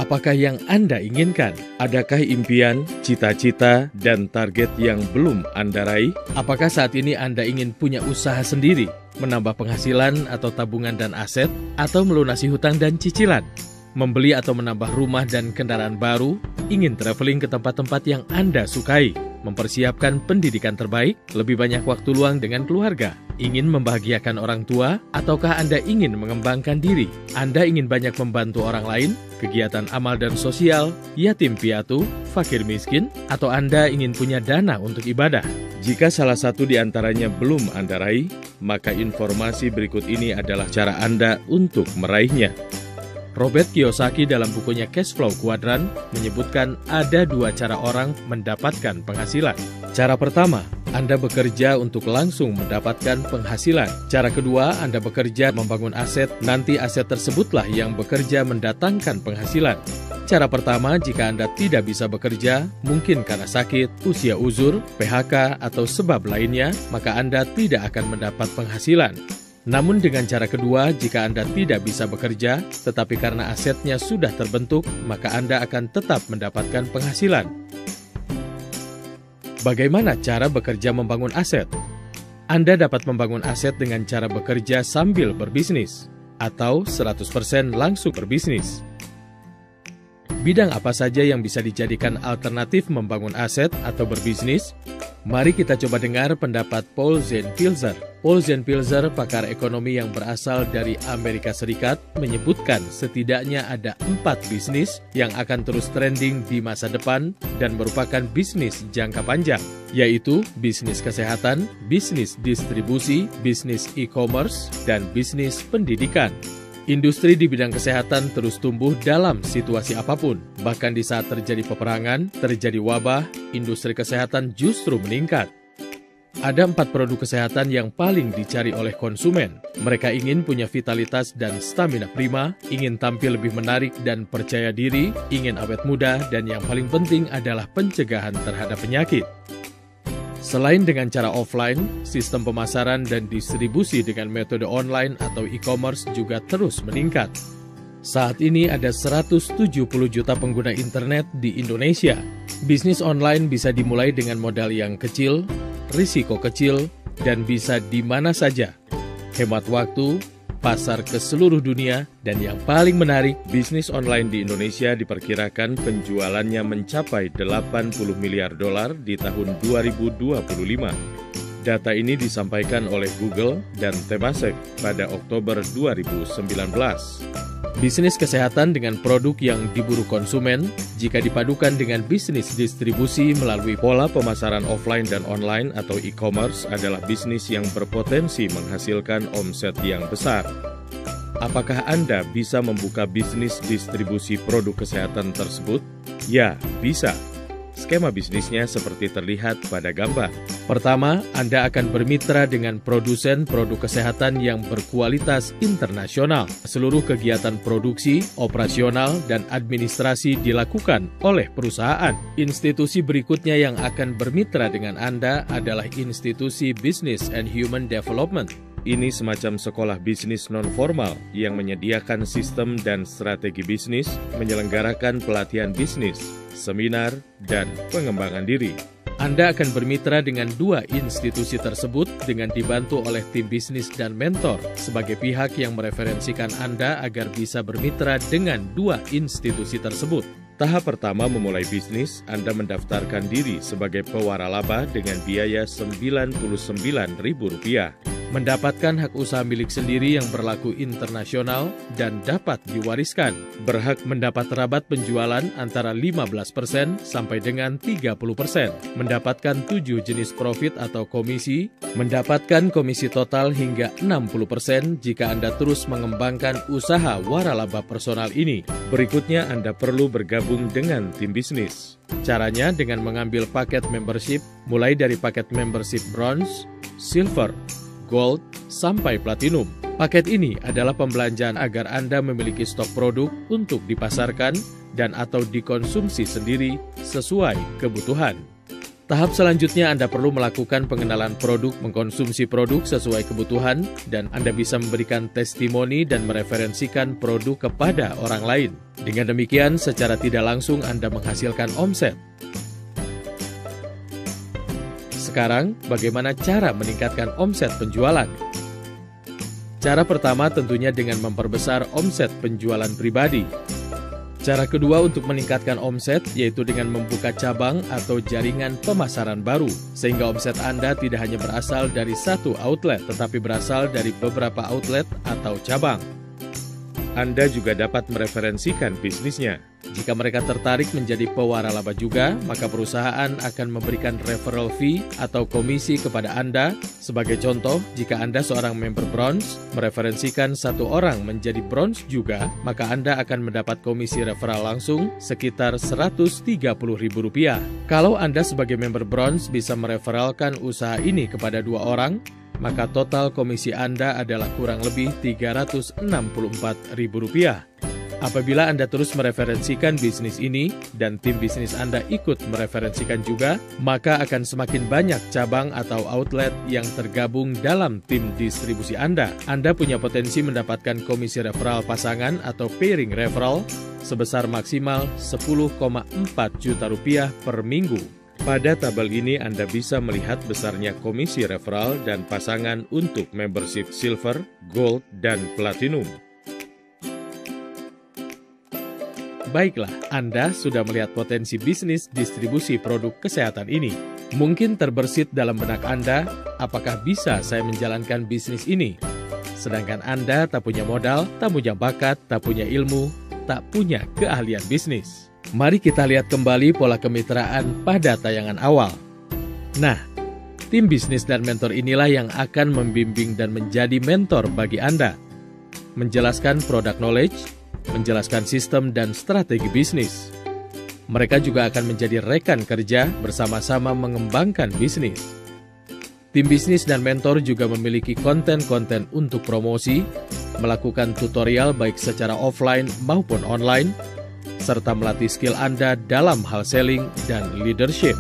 Apakah yang Anda inginkan? Adakah impian, cita-cita, dan target yang belum Anda raih? Apakah saat ini Anda ingin punya usaha sendiri, menambah penghasilan atau tabungan dan aset, atau melunasi hutang dan cicilan? Membeli atau menambah rumah dan kendaraan baru? Ingin traveling ke tempat-tempat yang Anda sukai? Mempersiapkan pendidikan terbaik? Lebih banyak waktu luang dengan keluarga? Ingin membahagiakan orang tua? Ataukah Anda ingin mengembangkan diri? Anda ingin banyak membantu orang lain? Kegiatan amal dan sosial? Yatim piatu? Fakir miskin? Atau Anda ingin punya dana untuk ibadah? Jika salah satu di antaranya belum Anda raih, maka informasi berikut ini adalah cara Anda untuk meraihnya. Robert Kiyosaki dalam bukunya Cash Flow Quadrant menyebutkan ada dua cara orang mendapatkan penghasilan. Cara pertama, Anda bekerja untuk langsung mendapatkan penghasilan. Cara kedua, Anda bekerja membangun aset, nanti aset tersebutlah yang bekerja mendatangkan penghasilan. Cara pertama, jika Anda tidak bisa bekerja, mungkin karena sakit, usia uzur, PHK, atau sebab lainnya, maka Anda tidak akan mendapat penghasilan. Namun dengan cara kedua, jika Anda tidak bisa bekerja, tetapi karena asetnya sudah terbentuk, maka Anda akan tetap mendapatkan penghasilan. Bagaimana cara bekerja membangun aset? Anda dapat membangun aset dengan cara bekerja sambil berbisnis, atau 100% langsung berbisnis. Bidang apa saja yang bisa dijadikan alternatif membangun aset atau berbisnis? Mari kita coba dengar pendapat Paul Zahn-Pilzer. Paul Zahn-Pilzer, pakar ekonomi yang berasal dari Amerika Serikat, menyebutkan setidaknya ada 4 bisnis yang akan terus trending di masa depan dan merupakan bisnis jangka panjang, yaitu bisnis kesehatan, bisnis distribusi, bisnis e-commerce, dan bisnis pendidikan. Industri di bidang kesehatan terus tumbuh dalam situasi apapun. Bahkan di saat terjadi peperangan, terjadi wabah, industri kesehatan justru meningkat. Ada 4 produk kesehatan yang paling dicari oleh konsumen. Mereka ingin punya vitalitas dan stamina prima, ingin tampil lebih menarik dan percaya diri, ingin awet muda, dan yang paling penting adalah pencegahan terhadap penyakit. Selain dengan cara offline, sistem pemasaran dan distribusi dengan metode online atau e-commerce juga terus meningkat. Saat ini ada 170 juta pengguna internet di Indonesia. Bisnis online bisa dimulai dengan modal yang kecil, risiko kecil, dan bisa di mana saja. Hemat waktu, pasar ke seluruh dunia, dan yang paling menarik, bisnis online di Indonesia diperkirakan penjualannya mencapai 80 miliar dolar di tahun 2025. Data ini disampaikan oleh Google dan Temasek pada Oktober 2019. Bisnis kesehatan dengan produk yang diburu konsumen, jika dipadukan dengan bisnis distribusi melalui pola pemasaran offline dan online atau e-commerce adalah bisnis yang berpotensi menghasilkan omset yang besar. Apakah Anda bisa membuka bisnis distribusi produk kesehatan tersebut? Ya, bisa. Skema bisnisnya seperti terlihat pada gambar. Pertama, Anda akan bermitra dengan produsen produk kesehatan yang berkualitas internasional. Seluruh kegiatan produksi, operasional, dan administrasi dilakukan oleh perusahaan. Institusi berikutnya yang akan bermitra dengan Anda adalah institusi Business and Human Development. Ini semacam sekolah bisnis non-formal yang menyediakan sistem dan strategi bisnis, menyelenggarakan pelatihan bisnis, seminar, dan pengembangan diri. Anda akan bermitra dengan 2 institusi tersebut dengan dibantu oleh tim bisnis dan mentor sebagai pihak yang mereferensikan Anda agar bisa bermitra dengan 2 institusi tersebut. Tahap pertama memulai bisnis, Anda mendaftarkan diri sebagai pewaralaba dengan biaya Rp99.000. Mendapatkan hak usaha milik sendiri yang berlaku internasional dan dapat diwariskan. Berhak mendapat rabat penjualan antara 15% sampai dengan 30%. Mendapatkan 7 jenis profit atau komisi. Mendapatkan komisi total hingga 60% jika Anda terus mengembangkan usaha waralaba personal ini. Berikutnya Anda perlu bergabung dengan tim bisnis. Caranya dengan mengambil paket membership mulai dari paket membership bronze, silver, gold, sampai platinum. Paket ini adalah pembelanjaan agar Anda memiliki stok produk untuk dipasarkan dan atau dikonsumsi sendiri sesuai kebutuhan. Tahap selanjutnya Anda perlu melakukan pengenalan produk, mengkonsumsi produk sesuai kebutuhan, dan Anda bisa memberikan testimoni dan mereferensikan produk kepada orang lain. Dengan demikian, secara tidak langsung Anda menghasilkan omset. Sekarang, bagaimana cara meningkatkan omset penjualan? Cara pertama tentunya dengan memperbesar omset penjualan pribadi. Cara kedua untuk meningkatkan omset yaitu dengan membuka cabang atau jaringan pemasaran baru, sehingga omset Anda tidak hanya berasal dari satu outlet, tetapi berasal dari beberapa outlet atau cabang. Anda juga dapat mereferensikan bisnisnya. Jika mereka tertarik menjadi pewaralaba juga, maka perusahaan akan memberikan referral fee atau komisi kepada Anda. Sebagai contoh, jika Anda seorang member bronze, mereferensikan satu orang menjadi bronze juga, maka Anda akan mendapat komisi referral langsung sekitar Rp130.000. Kalau Anda sebagai member bronze bisa mereferalkan usaha ini kepada 2 orang, maka total komisi Anda adalah kurang lebih Rp364.000. Apabila Anda terus mereferensikan bisnis ini dan tim bisnis Anda ikut mereferensikan juga, maka akan semakin banyak cabang atau outlet yang tergabung dalam tim distribusi Anda. Anda punya potensi mendapatkan komisi referral pasangan atau pairing referral sebesar maksimal Rp10,4 juta per minggu. Pada tabel ini Anda bisa melihat besarnya komisi referral dan pasangan untuk membership silver, gold, dan platinum. Baiklah, Anda sudah melihat potensi bisnis distribusi produk kesehatan ini. Mungkin terbersit dalam benak Anda, apakah bisa saya menjalankan bisnis ini? Sedangkan Anda tak punya modal, tak punya bakat, tak punya ilmu, tak punya keahlian bisnis. Mari kita lihat kembali pola kemitraan pada tayangan awal. Nah, tim bisnis dan mentor inilah yang akan membimbing dan menjadi mentor bagi Anda. Menjelaskan product knowledge, menjelaskan sistem dan strategi bisnis. Mereka juga akan menjadi rekan kerja bersama-sama mengembangkan bisnis. Tim bisnis dan mentor juga memiliki konten-konten untuk promosi, melakukan tutorial baik secara offline maupun online, serta melatih skill Anda dalam hal selling dan leadership.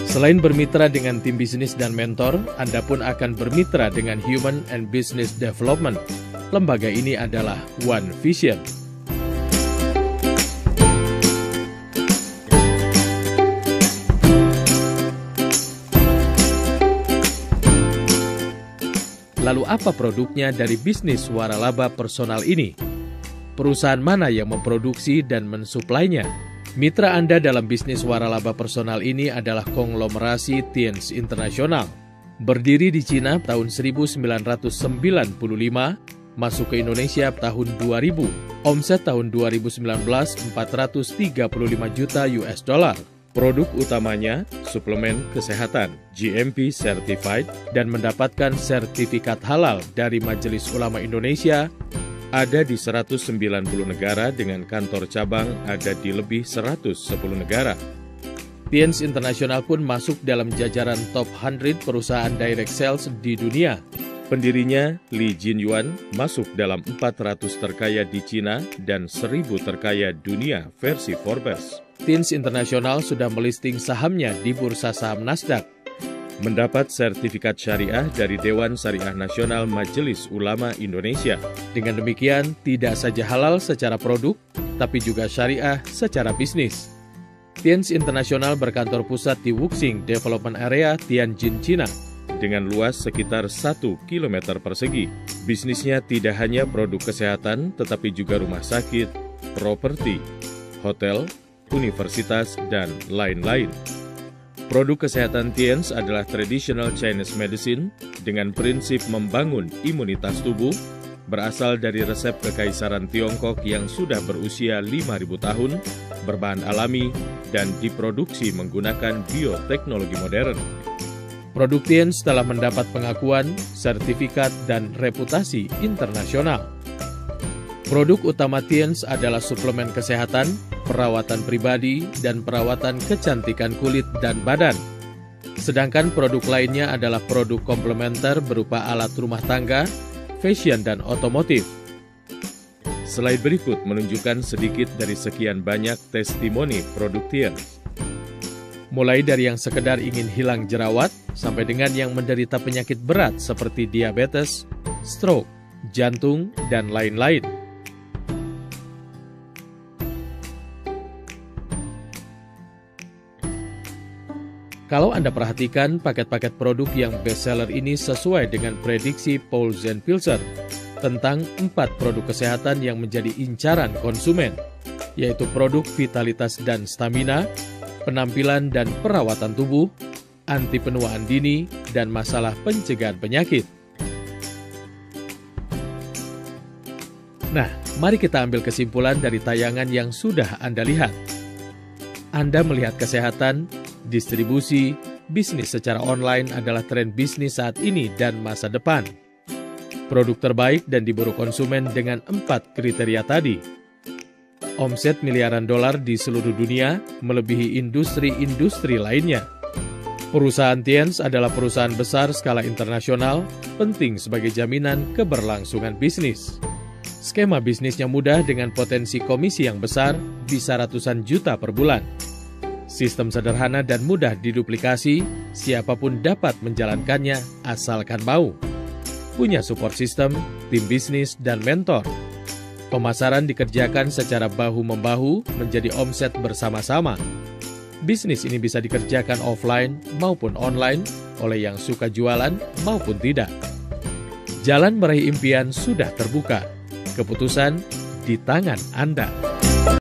Selain bermitra dengan tim bisnis dan mentor, Anda pun akan bermitra dengan Human and Business Development. Lembaga ini adalah One Vision. Lalu apa produknya dari bisnis waralaba personal ini? Perusahaan mana yang memproduksi dan mensuplainya? Mitra Anda dalam bisnis waralaba personal ini adalah konglomerasi Tiens International. Berdiri di Cina tahun 1995, masuk ke Indonesia tahun 2000. Omset tahun 2019 $435 juta. Produk utamanya suplemen kesehatan, GMP Certified, dan mendapatkan sertifikat halal dari Majelis Ulama Indonesia. Ada di 190 negara dengan kantor cabang ada di lebih 110 negara. Tiens International pun masuk dalam jajaran top 100 perusahaan direct sales di dunia. Pendirinya, Li Jinyuan, masuk dalam 400 terkaya di Cina dan 1000 terkaya dunia versi Forbes. Tiens International sudah melisting sahamnya di Bursa Saham Nasdaq. Mendapat sertifikat syariah dari Dewan Syariah Nasional Majelis Ulama Indonesia. Dengan demikian, tidak saja halal secara produk, tapi juga syariah secara bisnis. Tiens International berkantor pusat di Wuxing Development Area, Tianjin, Cina, dengan luas sekitar 1 km persegi. Bisnisnya tidak hanya produk kesehatan, tetapi juga rumah sakit, properti, hotel, universitas, dan lain-lain. Produk kesehatan Tiens adalah traditional Chinese medicine dengan prinsip membangun imunitas tubuh, berasal dari resep kekaisaran Tiongkok yang sudah berusia 5.000 tahun, berbahan alami, dan diproduksi menggunakan bioteknologi modern. Produk Tiens telah mendapat pengakuan, sertifikat, dan reputasi internasional. Produk utama Tiens adalah suplemen kesehatan, perawatan pribadi, dan perawatan kecantikan kulit dan badan. Sedangkan produk lainnya adalah produk komplementer berupa alat rumah tangga, fashion, dan otomotif. Slide berikut menunjukkan sedikit dari sekian banyak testimoni produk Teens. Mulai dari yang sekedar ingin hilang jerawat, sampai dengan yang menderita penyakit berat seperti diabetes, stroke, jantung, dan lain-lain. Kalau Anda perhatikan, paket-paket produk yang bestseller ini sesuai dengan prediksi Paul Pilzer tentang 4 produk kesehatan yang menjadi incaran konsumen, yaitu produk vitalitas dan stamina, penampilan dan perawatan tubuh, anti penuaan dini, dan masalah pencegahan penyakit. Nah, mari kita ambil kesimpulan dari tayangan yang sudah Anda lihat. Anda melihat kesehatan, distribusi, bisnis secara online adalah tren bisnis saat ini dan masa depan. Produk terbaik dan diburu konsumen dengan 4 kriteria tadi. Omset miliaran dolar di seluruh dunia melebihi industri-industri lainnya. Perusahaan Teens adalah perusahaan besar skala internasional, penting sebagai jaminan keberlangsungan bisnis. Skema bisnisnya mudah dengan potensi komisi yang besar, bisa ratusan juta per bulan. Sistem sederhana dan mudah diduplikasi, siapapun dapat menjalankannya asalkan mau. Punya support system, tim bisnis, dan mentor. Pemasaran dikerjakan secara bahu-membahu menjadi omset bersama-sama. Bisnis ini bisa dikerjakan offline maupun online oleh yang suka jualan maupun tidak. Jalan meraih impian sudah terbuka. Keputusan di tangan Anda.